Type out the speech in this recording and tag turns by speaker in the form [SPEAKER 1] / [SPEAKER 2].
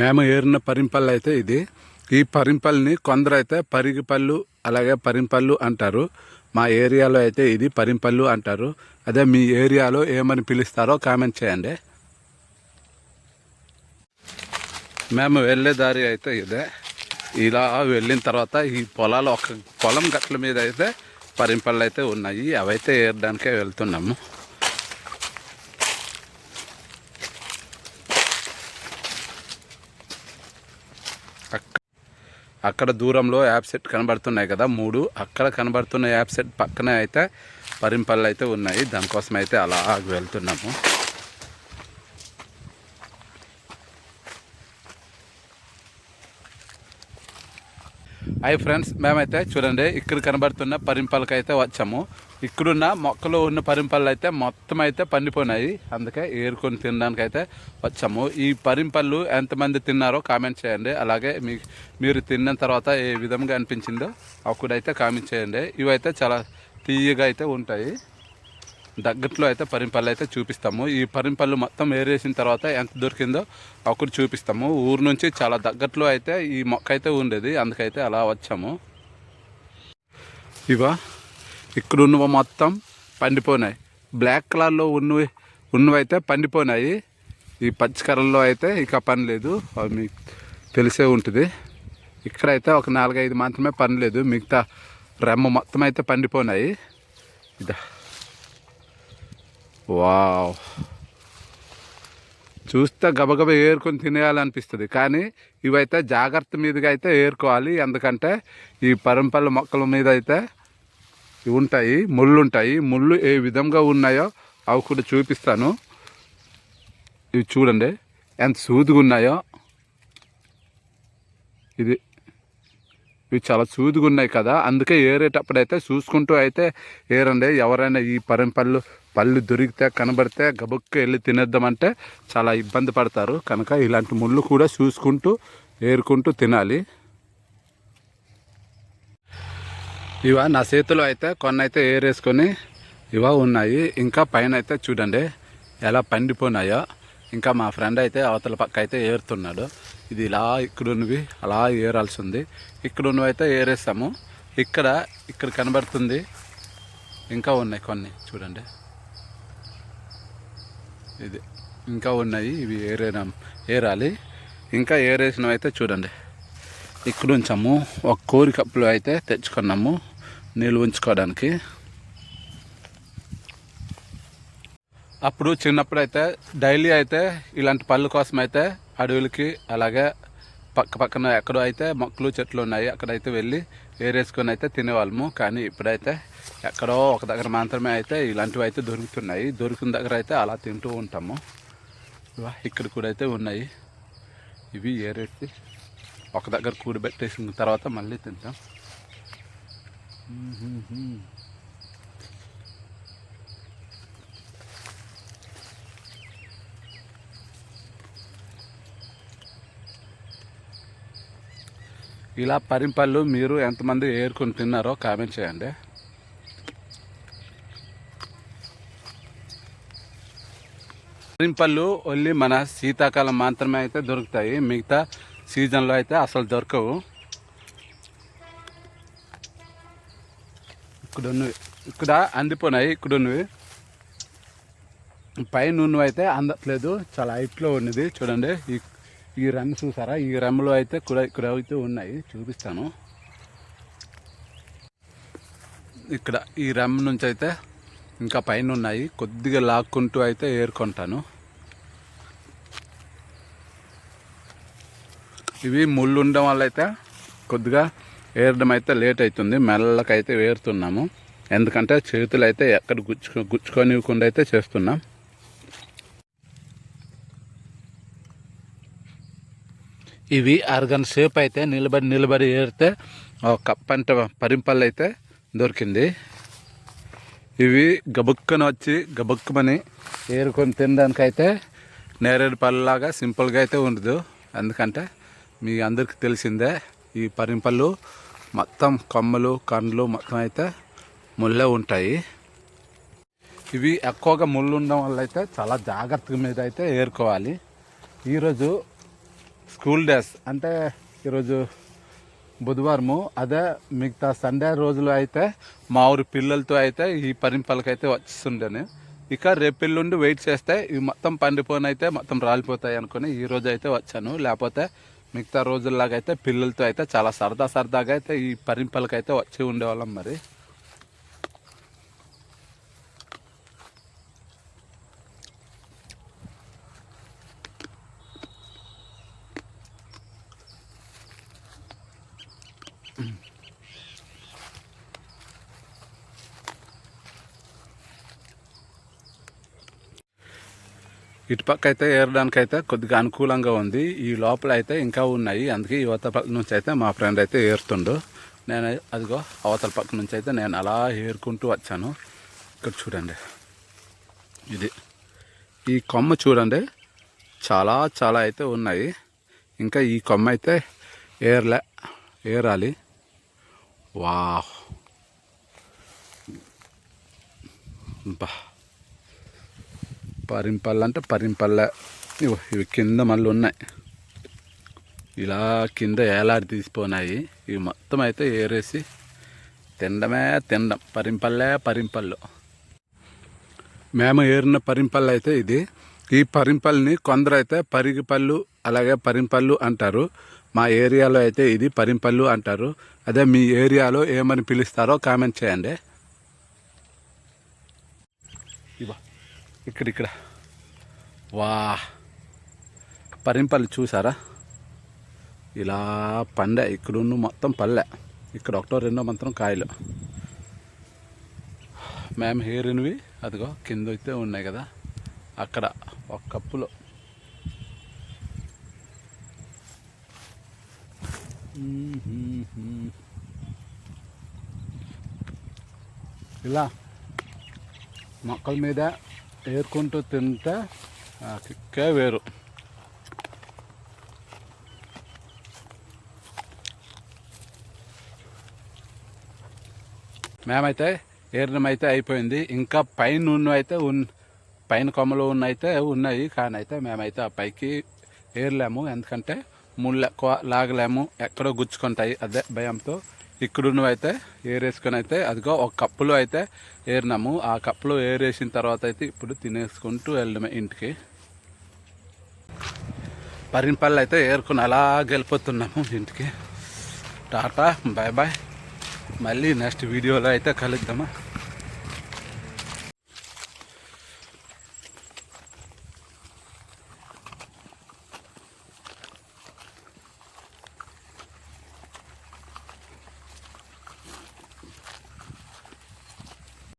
[SPEAKER 1] మేము ఏరిన పరింపల్లి అయితే ఇది. ఈ పరింపల్లిని కొందరు అయితే పరిగిపళ్ళు అలాగే పరింపళ్ళు అంటారు. మా ఏరియాలో అయితే ఇది పరింపళ్ళు అంటారు. అదే మీ ఏరియాలో ఏమని పిలుస్తారో కామెంట్ చేయండి. మేము వెళ్ళే దారి అయితే ఇదే. ఇలా వెళ్ళిన తర్వాత ఈ పొలాలు ఒక పొలం గట్ల మీద అయితే పరింపళ్ళు అయితే ఉన్నాయి. అవైతే ఏరడానికే వెళ్తున్నాము. అక్కడ దూరంలో యాప్ సెట్ కనబడుతున్నాయి కదా 3. అక్కడ కనబడుతున్న యాప్ సెట్ పక్కనే అయితే పరింపళ్ళు అయితే ఉన్నాయి. దానికోసం అయితే అలా వెళ్తున్నాము. హాయ్ ఫ్రెండ్స్, మేమైతే చూడండి ఇక్కడ కనబడుతున్న పరింపళ్ళకి అయితే వచ్చాము. ఇక్కడున్న మొక్కలో ఉన్న పరింపళ్ళు అయితే మొత్తం అయితే పండిపోయినాయి. అందుకే ఏరుకొని తినడానికి అయితే వచ్చాము. ఈ పరింపళ్ళు ఎంతమంది తిన్నారో కామెంట్ చేయండి. అలాగే మీరు తిన్న తర్వాత ఏ విధంగా అనిపించిందో అక్కడైతే కామెంట్ చేయండి. ఇవైతే చాలా తీయగా అయితే ఉంటాయి. దగ్గట్లో అయితే పరింపళ్ళు అయితే చూపిస్తాము. ఈ పరింపళ్ళు మొత్తం ఏరేసిన తర్వాత ఎంత దొరికిందో అక్కడ చూపిస్తాము. ఊరు నుంచి చాలా దగ్గట్లో అయితే ఈ మొక్క అయితే ఉండేది. అందుకైతే అలా వచ్చాము. ఇక్కడ ఉన్నవి మొత్తం పండిపోయినాయి. బ్లాక్ కలర్లో ఉన్నవైతే పండిపోయినాయి. ఈ పచ్చి కలర్లో అయితే ఇక పని లేదు. అవి మీకు తెలిసే ఉంటుంది. ఇక్కడైతే ఒక 4-5 మాత్రమే పని లేదు. మిగతా రెమ్మ మొత్తం అయితే పండిపోయినాయి. వావ్, చూస్తే గబగబ ఏరుకొని తినేయాలనిపిస్తుంది. కానీ ఇవైతే జాగ్రత్త మీదుగా అయితే ఏరుకోవాలి. ఎందుకంటే ఈ పరింపళ్ళ మొక్కల మీద అయితే ఉంటాయి, ముళ్ళు ఉంటాయి. ముళ్ళు ఏ విధంగా ఉన్నాయో అవి కూడా చూపిస్తాను. ఇవి చూడండి ఎంత సూదిగా ఉన్నాయో. ఇవి చాలా సూదిగా ఉన్నాయి కదా. అందుకే ఏరేటప్పుడు అయితే చూసుకుంటూ అయితే ఏరండి. ఎవరైనా ఈ పళ్ళు దొరికితే కనబడితే గబుక్క వెళ్ళి తినేద్దామంటే చాలా ఇబ్బంది పడతారు. కనుక ఇలాంటి ముళ్ళు కూడా చూసుకుంటూ ఏరుకుంటూ తినాలి. నా చేతిలో అయితే కొన్ని అయితే ఏరేసుకొని ఉన్నాయి. ఇంకా పైన అయితే చూడండి ఎలా పండిపోయినాయో. ఇంకా మా ఫ్రెండ్ అయితే అవతల పక్క అయితే ఏరుతున్నాడు. ఇది ఇలా ఇక్కడున్నవి అలా ఏరాల్సి ఉంది. ఇక్కడున్నవి అయితే ఏరేస్తాము. ఇక్కడ కనబడుతుంది. ఇంకా ఉన్నాయి కొన్ని చూడండి. ఇది ఇంకా ఉన్నాయి. ఇవి ఏరాలి. ఇంకా ఏరేసినవి అయితే చూడండి ఇక్కడ ఉంచాము. ఒక కోరి కప్పులు అయితే తెచ్చుకున్నాము నీళ్ళు ఉంచుకోవడానికి. అప్పుడు చిన్నప్పుడు అయితే డైలీ అయితే ఇలాంటి పళ్ళు కోసం అయితే అడవులకి అలాగే పక్కన ఎక్కడో అయితే మొక్కలు చెట్లు ఉన్నాయి. అక్కడైతే వెళ్ళి ఏరేసుకొని అయితే తినేవాళ్ళము. కానీ ఇప్పుడైతే ఎక్కడో ఒక దగ్గర మాత్రమే అయితే ఇలాంటివి అయితే దొరుకుతున్నాయి. దొరికిన దగ్గర అయితే అలా తింటూ ఉంటాము. ఇక్కడ కూడా అయితే ఉన్నాయి. ఇవి ఏరేసి ఒక దగ్గర కూడబెట్టేసిన తర్వాత మళ్ళీ తింటాం. ఇలా పరింపళ్ళు మీరు ఎంతమంది ఏరుకొని తిన్నారో కామెంట్ చేయండి. పరింపళ్ళు ఓన్లీ మన శీతాకాలం మాత్రమే అయితే దొరుకుతాయి. మిగతా సీజన్లో అయితే అసలు దొరకవు. ఇక్కడ అందిపోయినాయి. ఇక్కడ ఉన్నవి పైన ఉన్నవి అయితే అందట్లేదు. చాలా హైట్లో ఉన్నది చూడండి. ఈ రెమ్మ చూసారా? ఈ రెమ్మలో అయితే ఇక్కడ అయితే ఉన్నాయి. చూపిస్తాను. ఇక్కడ ఈ రెమ్మ నుంచి అయితే ఇంకా పైన ఉన్నాయి. కొద్దిగా లాక్కుంటూ అయితే ఏరుకుంటాను. ఇవి ముళ్ళు ఉండడం వల్ల అయితే కొద్దిగా ఏరడం అయితే లేట్ అవుతుంది. మెల్లకైతే ఏరుతున్నాము. ఎందుకంటే చేతులు అయితే ఎక్కడ గుచ్చుకోనివ్వకుండా అయితే చేస్తున్నాం. ఇవి అరగంట సేపు అయితే నిలబడి ఏరితే ఒక పంట పరింపళ్ళు అయితే దొరికింది. ఇవి గబుక్కని వచ్చి గబుక్కమని ఏరుకొని తినడానికైతే నేరేడు పళ్ళలాగా సింపుల్గా అయితే ఉండదు. ఎందుకంటే మీ అందరికీ తెలిసిందే ఈ పరింపళ్ళు మొత్తం కొమ్మలు కండ్లు మొత్తం అయితే ముళ్ళే ఉంటాయి. ఇవి ఎక్కువగా ముళ్ళు ఉండడం వల్ల అయితే చాలా జాగ్రత్తగా మీద అయితే ఏరుకోవాలి. ఈరోజు స్కూల్ డేస్ అంటే ఈరోజు బుధవారము, అదే మిగతా సండే రోజులు అయితే మా ఊరి పిల్లలతో అయితే ఈ పరింపలకైతే వచ్చిస్తుండేను. ఇక రేపెల్లుండి వెయిట్ చేస్తే ఇవి మొత్తం పండిపోనైతే మొత్తం రాలిపోతాయి అనుకుని ఈ రోజు అయితే వచ్చాను. లేకపోతే మిగతా రోజుల్లాగా అయితే పిల్లలతో అయితే చాలా సరదాగా అయితే ఈ పరింపలకైతే వచ్చి ఉండేవాళ్ళం. మరి ఇటుపక్క అయితే ఏరడానికి అయితే కొద్దిగా అనుకూలంగా ఉంది. ఈ లోపల అయితే ఇంకా ఉన్నాయి. అందుకే ఈ అవతల పక్క నుంచి అయితే మా ఫ్రెండ్ అయితే ఏరుతుండు. నేను అదిగో అవతల పక్క నుంచి అయితే నేను అలా ఏరుకుంటూ వచ్చాను. ఇక్కడ చూడండి, ఇది ఈ కొమ్మ చూడండి, చాలా అయితే ఉన్నాయి. ఇంకా ఈ కొమ్మ అయితే ఏరాలి. వావ్, బా, పరింపల్ల అంటే పరింపల్ల. ఇవి కింద మళ్ళీ ఉన్నాయి, ఇలా కింద ఏలాడి తీసిపోయినాయి. ఇవి మొత్తం అయితే ఏరేసి తినడం పరింపళ్ళు. మేము ఏరిన పరింపళ్ళు అయితే ఇది. ఈ పరింపల్ని కొందరు అయితే పరిగిపళ్ళు అలాగే పరింపళ్ళు అంటారు. మా ఏరియాలో అయితే ఇది పరింపళ్ళు అంటారు. అదే మీ ఏరియాలో ఏమని పిలుస్తారో కామెంట్ చేయండి. ఇక్కడ వా, పరింపల్లి చూసారా, ఇలా పండే. ఇక్కడున్న మొత్తం పల్లె, ఇక్కడ ఒకటో రెండో మాత్రం కాయలు. మేము ఏరినవి అదిగో కింద అయితే ఉన్నాయి కదా, అక్కడ ఒక కప్పులో. ఇలా మొక్కల మీద ఏరుకుంటూ తింటే కిక్కే వేరు. మేమైతే ఏరినమైతే అయిపోయింది. ఇంకా పైన అయితే పైన కొమ్మలు అయితే ఉన్నాయి. కానీ అయితే మేమైతే ఆ పైకి ఏరలేము, ఎందుకంటే ముళ్ళు ఎక్కువ లాగలేము, ఎక్కడో గుచ్చుకుంటాయి. అదే భయంతో ఇక్కడున్నవైతే ఏరేసుకొని అయితే అదిగో ఒక కప్పులో అయితే ఏరినాము. ఆ కప్పులో ఏరేసిన తర్వాత అయితే ఇప్పుడు తినేసుకుంటూ వెళ్ళడమే ఇంటికి. పరింపల్లి అయితే ఏరుకుని అలా వెళ్ళిపోతున్నాము ఇంటికి. Tata, bye bye. మళ్ళీ నెక్స్ట్ వీడియోలో అయితే కలుద్దామా.